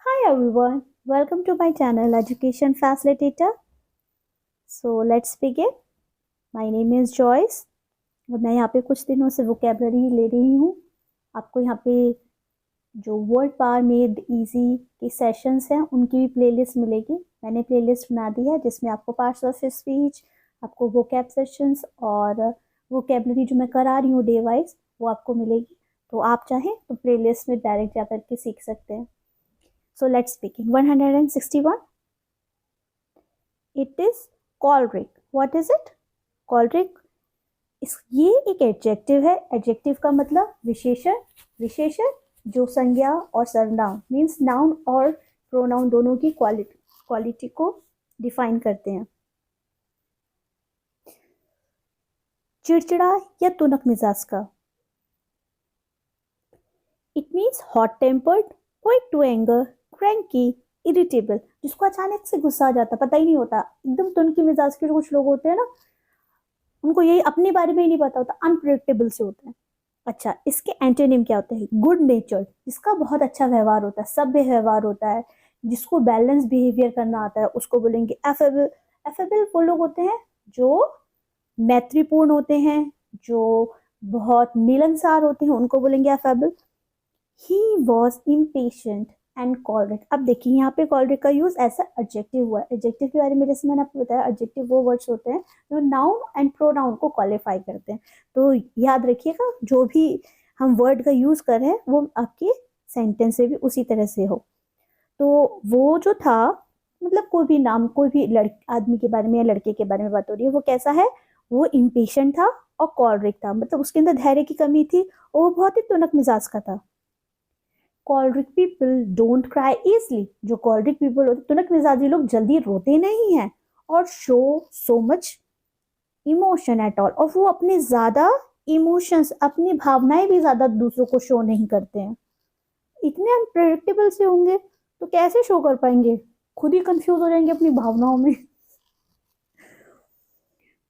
Hi everyone, welcome to my channel Education Facilitator. So let's begin. My name is Joyce और मैं यहाँ पे कुछ दिनों से वोकेबलरी ले रही हूँ. आपको यहाँ पे जो वर्ड पावर मेड इजी के सेशंस हैं उनकी भी प्लेलिस्ट मिलेगी. मैंने प्लेलिस्ट बना दी है जिसमें आपको पार्ट्स ऑफ स्पीच, आपको वोकैब सेशंस और वोकेबलरी जो मैं करा रही हूँ डे वाइज वो आपको मिलेगी. तो आप चाहें तो प्लेलिस्ट में डायरेक्ट जा करके सीख सकते हैं. So let's begin. 161. It is choleric. What is it? Choleric. ये एक एडजेक्टिव है. एडजेक्टिव का मतलब विशेषण. विशेषण जो संज्ञा और सर्वनाम मीन्स नाउन और प्रोनाउन दोनों की क्वालिटी को डिफाइन करते हैं. चिड़चिड़ा या तुनक मिजाज का. It means hot tempered, quick to anger, cranky, irritable, जिसको अचानक से गुस्सा आ जाता, पता ही नहीं होता. एकदम तुनकी मिजाज के जो कुछ लोग होते हैं ना, उनको यही अपने बारे में ही नहीं पता होता, अनप्रेडिक्टेबल से होते हैं. अच्छा, इसके एंटोनिम क्या होते हैं? गुड नेचर, जिसका बहुत अच्छा व्यवहार होता है, सभ्य व्यवहार होता है, जिसको बैलेंस बिहेवियर करना आता है, उसको बोलेंगे एफेबल. एफेबल वो लोग होते हैं जो मैत्रीपूर्ण होते हैं, जो बहुत मिलनसार होते हैं, उनको बोलेंगे affable. He was impatient and choleric. अब देखिए यहाँ पे choleric का यूज ऐसा एडजेक्टिव हुआ है. एडजेक्टिव के बारे में जैसे मैंने आपको बताया, एडजेक्टिव वो वर्ड्स होते हैं जो नाउन एंड प्रोनाउन को क्वालिफाई करते हैं. तो याद रखिएगा, जो भी हम वर्ड का यूज कर रहे हैं वो आपके सेंटेंस से भी उसी तरह से हो. तो वो जो था, मतलब कोई भी नाम, कोई भी आदमी के बारे में या लड़के के बारे में बात हो रही है, वो कैसा है? वो इम्पेशेंट था और कॉलरिक था, मतलब उसके अंदर धैर्य की कमी थी और वो बहुत ही तुनक मिजाज का था. कॉलरिक पीपल डोंट क्राई इजली. जो कॉलरिक पीपल होते, तुनक मिजाजी लोग जल्दी रोते नहीं हैं और show so much emotion at all. और वो अपने ज्यादा इमोशंस, अपनी भावनाएं भी ज्यादा दूसरों को शो नहीं करते हैं. इतने अनप्रेडिक्टेबल से होंगे तो कैसे शो कर पाएंगे? खुद ही कंफ्यूज हो जाएंगे अपनी भावनाओं में.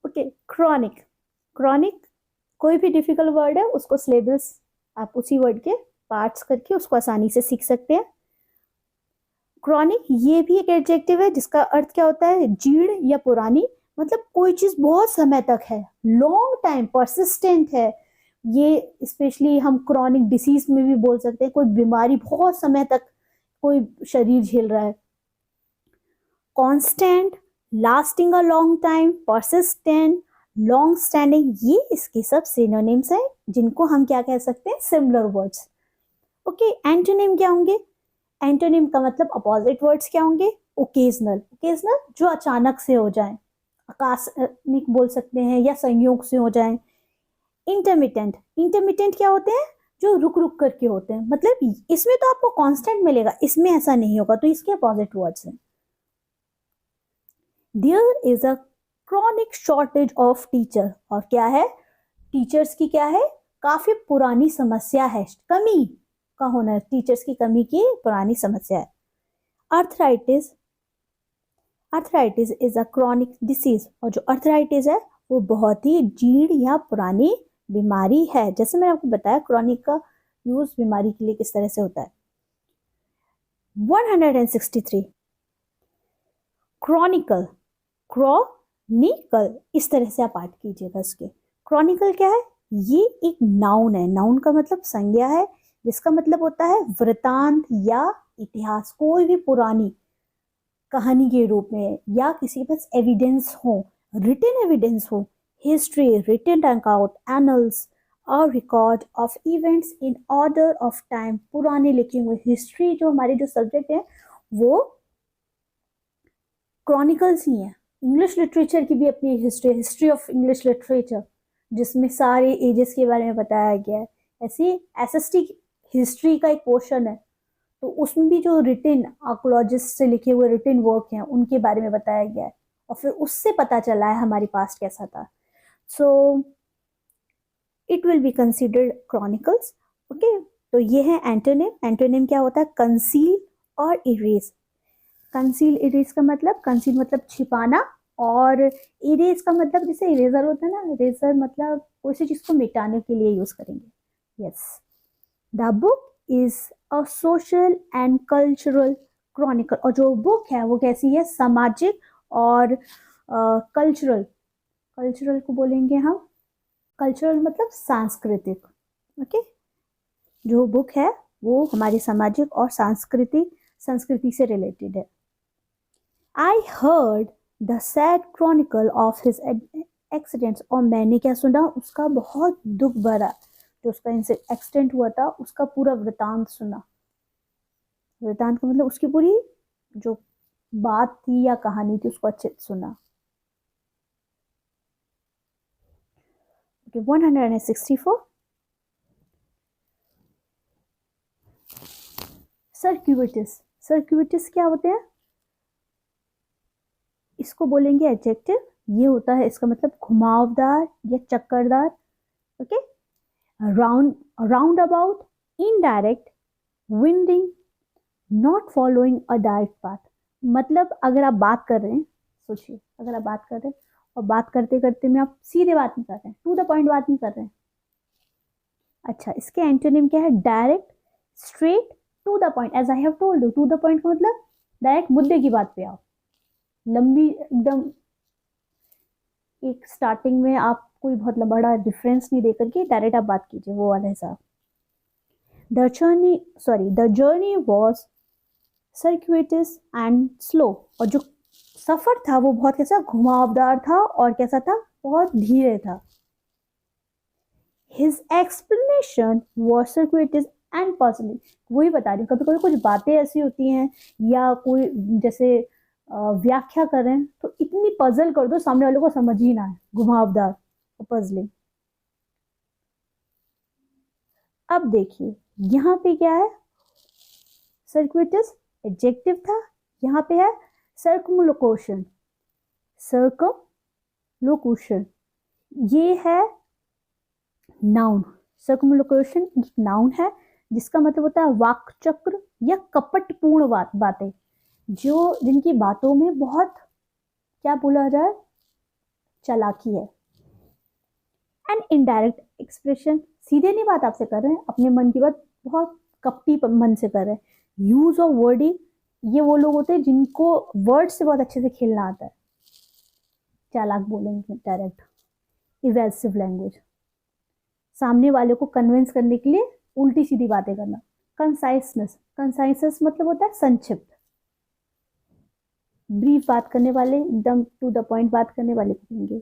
Okay, chronic. क्रॉनिक कोई भी डिफिकल्ट वर्ड है उसको सिलेबस आप उसी वर्ड के पार्ट्स करके उसको आसानी से सीख सकते हैं. क्रॉनिक ये भी एक एडजेक्टिव है जिसका अर्थ क्या होता है? जीर्ण या पुरानी, मतलब कोई चीज बहुत समय तक है, लॉन्ग टाइम परसिस्टेंट है. ये स्पेशली हम क्रॉनिक डिसीज में भी बोल सकते हैं, कोई बीमारी बहुत समय तक कोई शरीर झेल रहा है. Constant, lasting a long time, persistent, long standing, ये इसके सब सिनोनिम्स हैं जिनको हम क्या कह सकते हैं? Similar words. ओके, एंटोनिम क्या होंगे? एंटोनिम का मतलब अपोजिट वर्ड्स क्या होंगे? ओकेजनल. ओकेजनल जो अचानक से हो जाए, आकस्मिक बोल सकते हैं या संयोग से हो जाए. इंटरमिटेंट. इंटरमिटेंट क्या होते हैं? जो रुक रुक करके होते हैं, मतलब इसमें तो आपको कांस्टेंट मिलेगा, इसमें ऐसा नहीं होगा, तो इसके अपोजिट वर्ड्स हैं. There is a chronic shortage of teacher. और क्या है? टीचर्स की क्या है? काफी पुरानी समस्या है, कमी का होना. टीचर्स की कमी की पुरानी समस्या है. Arthritis. Arthritis is a chronic disease. और जो अर्थराइटिस है वो बहुत ही जीर्ण या पुरानी बीमारी है. जैसे मैंने आपको बताया क्रॉनिक का यूज बीमारी के लिए किस तरह से होता है. 163. क्रॉनिकल. क्रॉनिकल इस तरह से आप पाठ कीजिएगा इसके. क्रॉनिकल क्या है? ये एक नाउन है. नाउन का मतलब संज्ञा है, जिसका मतलब होता है वृतांत या इतिहास, कोई भी पुरानी कहानी के रूप में, या किसी के पास एविडेंस हो, रिटन एविडेंस हो, हिस्ट्री, रिटन अकाउंट, एनल्स और record of events in order of time. पुराने लिखे हुए हिस्ट्री, जो हमारे जो सब्जेक्ट है वो क्रॉनिकल्स ही है. इंग्लिश लिटरेचर की भी अपनी history, history of English literature, जिसमें सारे एजेस के बारे में बताया गया है. ऐसी एसएसटी हिस्ट्री का एक पोर्शन है, तो उसमें भी जो रिटन आर्कोलॉजिस्ट से लिखे हुए रिटन वर्क हैं उनके बारे में बताया गया है, और फिर उससे पता चला है हमारी पास्ट कैसा था. So it will be considered chronicles. Okay, तो ये है एंटोनिम. एंटोनिम क्या होता है? कंसील और इरेज. कंसील इरेज का मतलब, कंसील मतलब छिपाना, और इरेज का मतलब जैसे इरेजर होता है ना, इरेजर मतलब कोई सी चीज को मिटाने के लिए यूज करेंगे. Yes, the book is a social and cultural Chronicle, और जो बुक है वो कैसी है, सामाजिक और कल्चरल, कल्चरल को बोलेंगे हम, कल्चरल मतलब सांस्कृतिक, ओके। जो बुक है वो हमारी सामाजिक और सांस्कृतिक संस्कृति से रिलेटेड है। I heard the sad Chronicle of his accidents, और मैंने क्या सुना, उसका बहुत दुख भरा जो उसका एक्सीडेंट हुआ था उसका पूरा वृतांत सुना। वृतांत का मतलब उसकी पूरी जो बात थी या कहानी थी उसको अच्छे से सुना। Okay, 164 सर्क्यूटिस, सर्क्यूटिस क्या होते हैं, इसको बोलेंगे एडजेक्टिव, ये होता है इसका मतलब घुमावदार या चक्करदार, okay. Round, round about, indirect, winding, not following a direct path, मतलब अगर आप बात कर रहे हैं, सोचिए अगर आप बात कर रहे हैं और बात करते करते में आप सीधे बात नहीं कर रहे हैं, टू द पॉइंट बात नहीं कर रहे हैं, अच्छा इसके एंटोनिम क्या है, direct, straight, to the point, as I have told you, to the point का मतलब डायरेक्ट मुद्दे की बात पे आओ, लंबी एकदम, एक स्टार्टिंग में आप कोई बहुत बड़ा डिफरेंस नहीं देकर के डायरेक्ट आप बात कीजिए, वो वाला हिसाब। The journey was circuitous and slow, और जो सफर था वो बहुत कैसा घुमावदार था और कैसा था, बहुत धीरे था। His explanation was circuitous and possible, वही बता रही हूँ, कभी कभी कुछ बातें ऐसी होती हैं या कोई जैसे व्याख्या करें तो इतनी पजल कर दो सामने वाले को समझ ही ना आए, घुमावदार, पजलिंग। अब देखिए यहाँ पे क्या है, सर्क्यूटस एडजेक्टिव था, यहाँ पे है सर्कमलोकेशन, सर्कमलोकेशन ये है नाउन, सर्कमलोकेशन एक नाउन है जिसका मतलब होता है वाक्चक्र या कपटपूर्ण बातें, जो जिनकी बातों में बहुत क्या बोला जाए, चालाकी है। एंड इनडायरेक्ट एक्सप्रेशन, सीधे नहीं बात आपसे कर रहे हैं, अपने मन की बात बहुत कपटी मन से कर रहे हैं। यूज ऑफ वर्डिंग, ये वो लोग होते हैं जिनको वर्ड से बहुत अच्छे से खेलना आता है, चालाक बोलेंगे डायरेक्ट। इवेसिव लैंग्वेज, सामने वाले को कन्विंस करने के लिए उल्टी सीधी बातें करना। कंसाइसनेस, कंसाइसनेस मतलब होता है संक्षिप्त, ब्रीफ बात करने वाले, एकदम टू द पॉइंट बात करने वाले कहेंगे।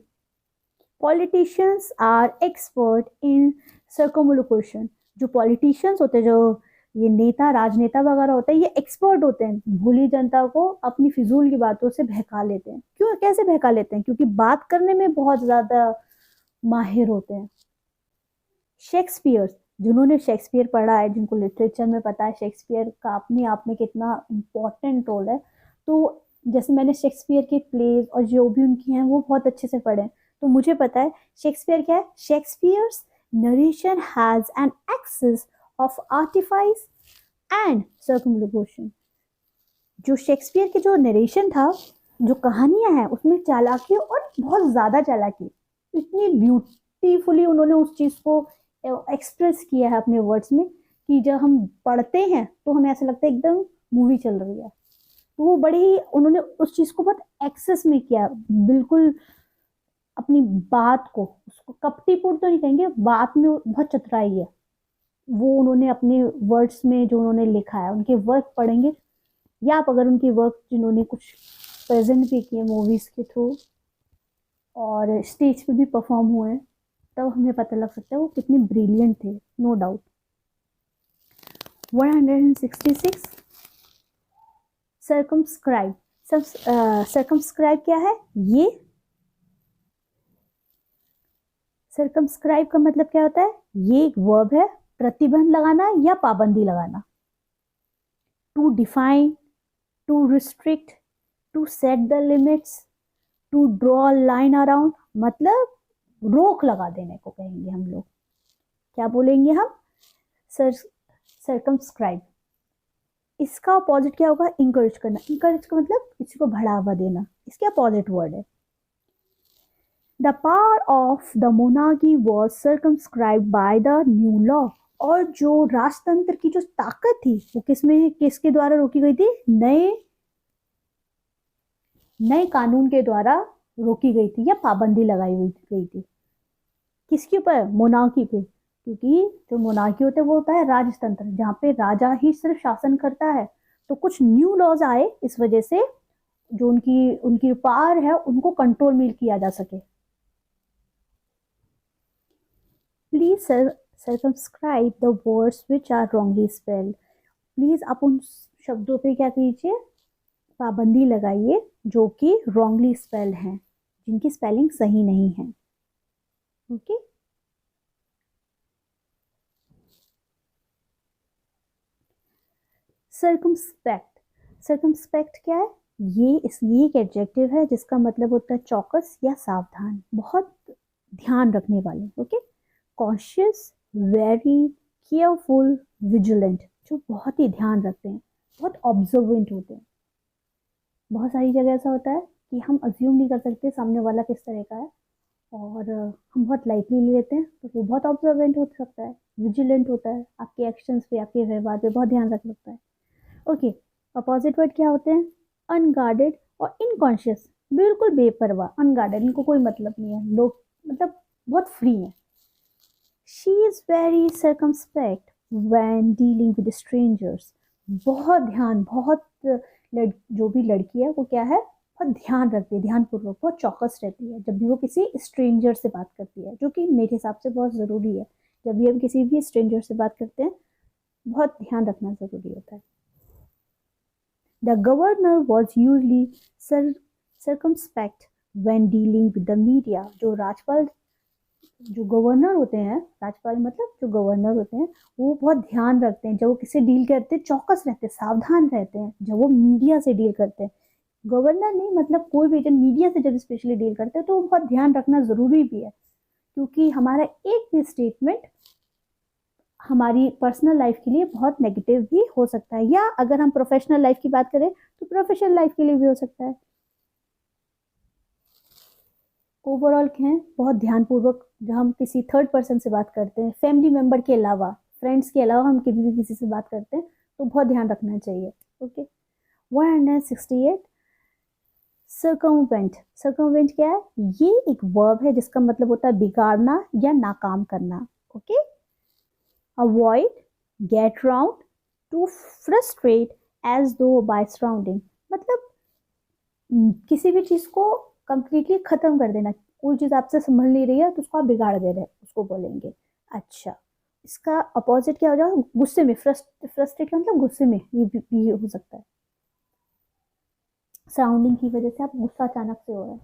पॉलिटिशियंस आर एक्सपर्ट इन सर्कमलोकेशन, जो पॉलिटिशियंस होते हैं, जो ये नेता राजनेता वगैरह होते हैं, ये एक्सपर्ट होते हैं, भोली जनता को अपनी फिजूल की बातों से बहका लेते हैं। क्यों, कैसे बहका लेते हैं, क्योंकि बात करने में बहुत ज्यादा माहिर होते हैं। शेक्सपियर, जिन्होंने शेक्सपियर पढ़ा है, जिनको लिटरेचर में पता है शेक्सपियर का अपने आप में कितना इम्पोर्टेंट रोल है, तो जैसे मैंने शेक्सपियर के प्लेज और जो भी उनकी हैं वो बहुत अच्छे से पढ़े हैं, तो मुझे पता है शेक्सपियर क्या है। Shakespeare's narration has an excess of artifice and circumlocution, जो शेक्सपियर के जो नरेशन था, जो कहानियां हैं उसमें चालाकी और बहुत ज्यादा चालाकी, इतनी ब्यूटीफुली उन्होंने उस चीज को एक्सप्रेस किया है अपने वर्ड्स में कि जब हम पढ़ते हैं तो हमें ऐसा लगता है एकदम मूवी चल रही है। तो वो बड़े ही उन्होंने उस चीज को बहुत एक्सेस में किया, बिल्कुल अपनी बात को, उसको कपटीपूर्ण तो नहीं कहेंगे, बात में बहुत चतुराई है वो उन्होंने अपने वर्ड्स में जो उन्होंने लिखा है। उनके वर्क पढ़ेंगे या आप अगर उनके वर्क जिन्होंने कुछ प्रेजेंट भी किए मूवीज के थ्रू और स्टेज पे भी परफॉर्म हुए, तब हमें पता लग सकता है वो कितने ब्रिलियंट थे, नो डाउट। 166 सर्कमस्क्राइब, सर्कमस्क्राइब क्या है, ये सर्कमस्क्राइब का मतलब क्या होता है, ये एक वर्ब है, प्रतिबंध लगाना या पाबंदी लगाना। To define, to restrict, to set the limits, to draw line around, मतलब रोक लगा देने को कहेंगे हम लोग। क्या बोलेंगे हम, सर्कमस्क्राइब। इसका अपोजिट क्या होगा, इंकरेज करना। इंकरेज का मतलब किसी को बढ़ावा देना, इसके अपोजिट वर्ड है। The power of the monarchy was circumscribed by the new law, और जो राजतंत्र की जो ताकत थी वो किसके द्वारा रोकी गई थी? नए नए कानून के द्वारा रोकी गई थी या पाबंदी लगाई हुई गई थी। किसके ऊपर? मोनार्की पे। क्योंकि जो मोनार्की होता है वो होता है राजतंत्र, जहाँ पे राजा ही सिर्फ शासन करता है। तो कुछ न्यू लॉज आए इस वजह से, जो उनकी उनकी पावर है उनको कंट्रोल में किया जा सके। Please circumscribe the words which are wrongly spelled. Please आप उन शब्दों पे क्या कीजिए? पाबंदी लगाइए जो कि रॉन्गली स्पेल्ड हैं, जिनकी स्पेलिंग सही नहीं है। ओके। सर्कमस्पेक्ट। सर्कमस्पेक्ट क्या है? ये एक एडजेक्टिव है जिसका मतलब होता है चौकस या सावधान, बहुत ध्यान रखने वाले। Okay. Cautious, very, careful, vigilant, जो बहुत ही ध्यान रखते हैं, बहुत ऑब्जर्वेंट होते हैं। बहुत सारी जगह ऐसा होता है कि हम अज्यूम नहीं कर सकते सामने वाला किस तरह का है, और हम बहुत लाइटली ले लेते हैं, तो वो बहुत ऑब्जर्वेंट हो सकता है, विजिलेंट होता है, आपके एक्शंस पे, आपके व्यवहार पे बहुत ध्यान रख सकता है। ओके। अपोजिट वर्ड क्या होते हैं? अनगार्डेड और इनकॉन्शियस, बिल्कुल बेपरवाह। अनगार्डेड, इनको कोई मतलब नहीं है, लोग मतलब बहुत फ्री है। She is very circumspect when dealing with strangers. बहुत ध्यान, बहुत जो भी लड़की है वो क्या है, बहुत ध्यान रखती है, ध्यानपूर्वक, बहुत चौकस रहती है जब भी वो किसी स्ट्रेंजर से बात करती है, जो कि मेरे हिसाब से बहुत ज़रूरी है। जब भी हम किसी भी स्ट्रेंजर से बात करते हैं, बहुत ध्यान रखना ज़रूरी होता है। The governor was usually circumspect when dealing with the media. जो गवर्नर होते हैं, राज्यपाल मतलब जो गवर्नर होते हैं, वो बहुत ध्यान रखते हैं जब वो किससे डील करते हैं, चौकस रहते हैं, सावधान रहते हैं जब वो मीडिया से डील करते हैं। गवर्नर नहीं, मतलब कोई भी जब मीडिया से जब स्पेशली डील करते हैं तो बहुत ध्यान रखना जरूरी भी है, क्योंकि हमारा एक भी स्टेटमेंट हमारी पर्सनल लाइफ के लिए बहुत नेगेटिव भी हो सकता है, या अगर हम प्रोफेशनल लाइफ की बात करें तो प्रोफेशनल लाइफ के लिए भी हो सकता है। ओवरऑल क्या है, बहुत ध्यानपूर्वक जब हम किसी थर्ड पर्सन से बात करते हैं, फैमिली मेंबर के अलावा, फ्रेंड्स के अलावा हम कभी भी किसी से बात करते हैं तो बहुत ध्यान रखना चाहिए। ओके। 168 सर्कमवेंट। सर्कमवेंट क्या है? ये एक वर्ब है जिसका मतलब होता है बिगाड़ना या नाकाम करना। Okay. Avoid, get round, to frustrate as though by surrounding, मतलब किसी भी चीज को कंप्लीटली खत्म कर देना, कोई चीज आपसे संभल नहीं रही है तो उसको आप बिगाड़ दे रहे हैं, उसको बोलेंगे। अच्छा, इसका अपोजिट क्या हो जाएगा? गुस्से में। फ्रस्ट्रेट का मतलब गुस्से में, ये भी हो सकता है, सराउंडिंग की वजह से आप गुस्सा अचानक से हो रहा है।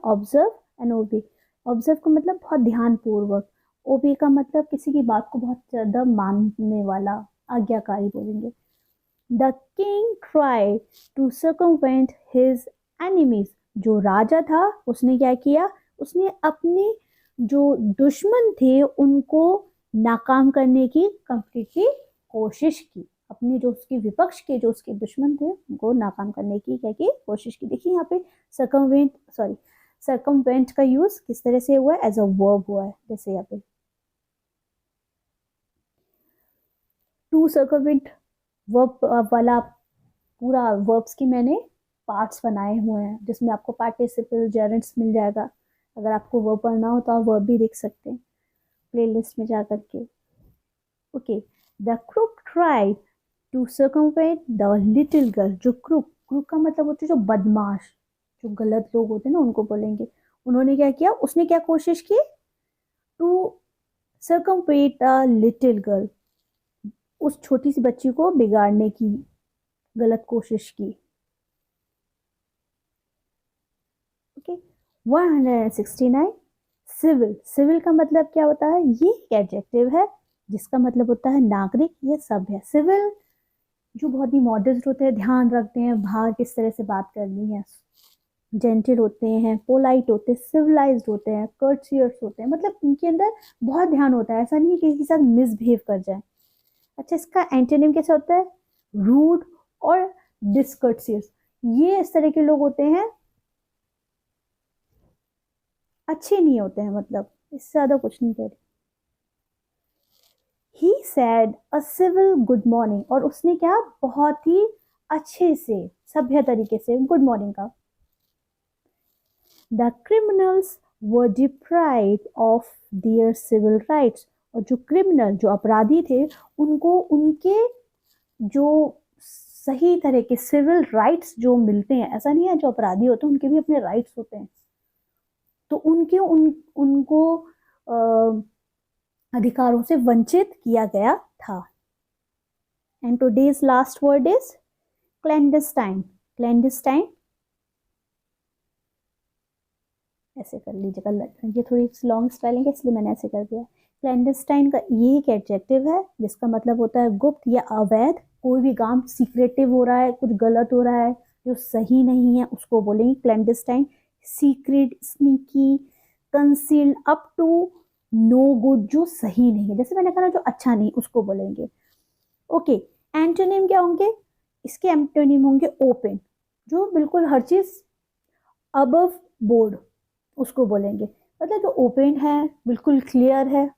ऑब्जर्व एंड ओबे। ऑब्जर्व का मतलब बहुत ध्यानपूर्वक, ओबे का मतलब किसी की बात को बहुत ज्यादा मानने वाला, आज्ञाकारी बोलेंगे। The king try to circumvent his enemies. जो राजा था उसने क्या किया? उसने अपने जो दुश्मन थे उनको नाकाम करने की कंप्लीटली कोशिश की, अपने जो उसके विपक्ष के जो उसके दुश्मन थे उनको नाकाम करने की क्या की? कोशिश की। देखिए यहाँ पे सर्कमवेंट का यूज किस तरह से हुआ है? एज अ वर्ब हुआ है, जैसे यहाँ पे टू सर्कमवेंट वर्ब वाला पूरा वर्ब्स की मैंने पार्ट्स बनाए हुए हैं, जिसमें आपको पार्टिसिपल जेरेंट्स मिल जाएगा। अगर आपको वर्ब पढ़ना हो तो आप वर्ब भी देख सकते हैं प्लेलिस्ट में जा करके। Okay. The crook tried to circumvent the little girl. जो क्रूक का मतलब होता है जो बदमाश, जो गलत लोग होते हैं ना, उनको बोलेंगे। उन्होंने क्या किया? उसने क्या कोशिश की? To circumvent the little girl, उस छोटी सी बच्ची को बिगाड़ने की गलत कोशिश की। ओके। 169 सिविल। सिविल का मतलब क्या होता है? ये एक एडजेक्टिव है जिसका मतलब होता है नागरिक या सभ्य। सिविल जो बहुत ही मॉडर्न होते हैं, ध्यान रखते हैं बाहर किस तरह से बात करनी है, जेंटल होते हैं, पोलाइट होते हैं, सिविलाइज्ड होते हैं, कर्टियस होते हैं, मतलब उनके अंदर बहुत ध्यान होता है, ऐसा नहीं है कि किसी के साथ मिसबिहेव कर जाए। अच्छा, इसका एंटोनिम कैसे होता है? रूड और डिसकर्टियस। ये इस तरह के लोग होते हैं, अच्छे नहीं होते हैं, मतलब इससे ज़्यादा कुछ नहीं कह रही। He said a civil good morning, और उसने क्या बहुत ही अच्छे से सभ्य तरीके से गुड मॉर्निंग का। The criminals were deprived of their civil rights, और जो क्रिमिनल जो अपराधी थे उनको उनके जो सही तरह के सिविल राइट्स जो मिलते हैं, ऐसा नहीं है जो अपराधी होते हैं उनके भी अपने राइट्स होते हैं, तो उनको अधिकारों से वंचित किया गया था। And today's last word is clandestine. Clandestine ऐसे कर लीजिएगा, ये थोड़ी लॉन्ग स्पेलिंग है इसलिए मैंने ऐसे कर दिया। क्लैंडस्टाइन का ये एक एडजेक्टिव है जिसका मतलब होता है गुप्त या अवैध। कोई भी काम सीक्रेटिव हो रहा है, कुछ गलत हो रहा है, जो सही नहीं है, उसको बोलेंगे clandestine. Secret, sneaky, concealed, up to no good, जो सही नहीं है, जैसे मैंने कहा जो अच्छा नहीं, उसको बोलेंगे। ओके, एंटोनिम क्या होंगे? इसके एंटोनिम होंगे ओपन, जो बिल्कुल हर चीज अबव बोर्ड, उसको बोलेंगे, मतलब जो ओपन है, बिल्कुल क्लियर है।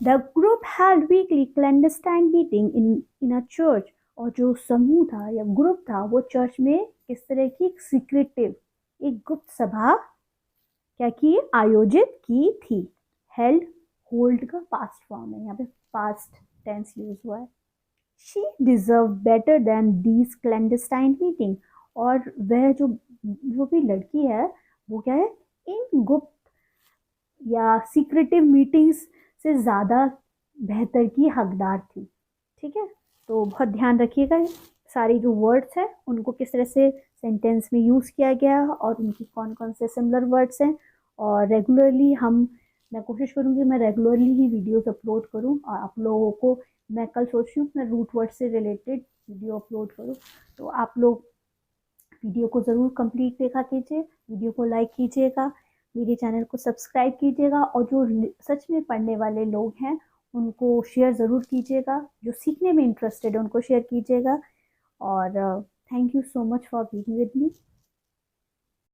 The group had weekly clandestine meeting in a church, और जो समूह था या ग्रुप था वो चर्च में किस तरह की सीक्रेटिव एक गुप्त सभा क्या की, आयोजित की थी। हेल्ड, होल्ड का पास्ट फॉर्म है, यहाँ पे पास्ट टेंस यूज हुआ है। She deserve better than these clandestine meeting, और वह जो भी लड़की है वो क्या है, इन गुप्त या सीक्रेटिव मीटिंग्स से ज़्यादा बेहतर की हकदार थी। ठीक है, तो बहुत ध्यान रखिएगा सारी जो वर्ड्स हैं उनको किस तरह से सेंटेंस में यूज़ किया गया और उनकी कौन कौन से सिमिलर वर्ड्स हैं। और रेगुलरली मैं कोशिश करूँगी मैं रेगुलरली ही वीडियोस अपलोड करूँ, और आप लोगों को मैं कल सोच रही हूँ मैं रूट वर्ड से रिलेटेड वीडियो अपलोड करूँ। तो आप लोग वीडियो को ज़रूर कंप्लीट देखा कीजिए, वीडियो को लाइक कीजिएगा, मेरे चैनल को सब्सक्राइब कीजिएगा, और जो सच में पढ़ने वाले लोग हैं उनको शेयर ज़रूर कीजिएगा, जो सीखने में इंटरेस्टेड है उनको शेयर कीजिएगा। और thank you so much for being with me.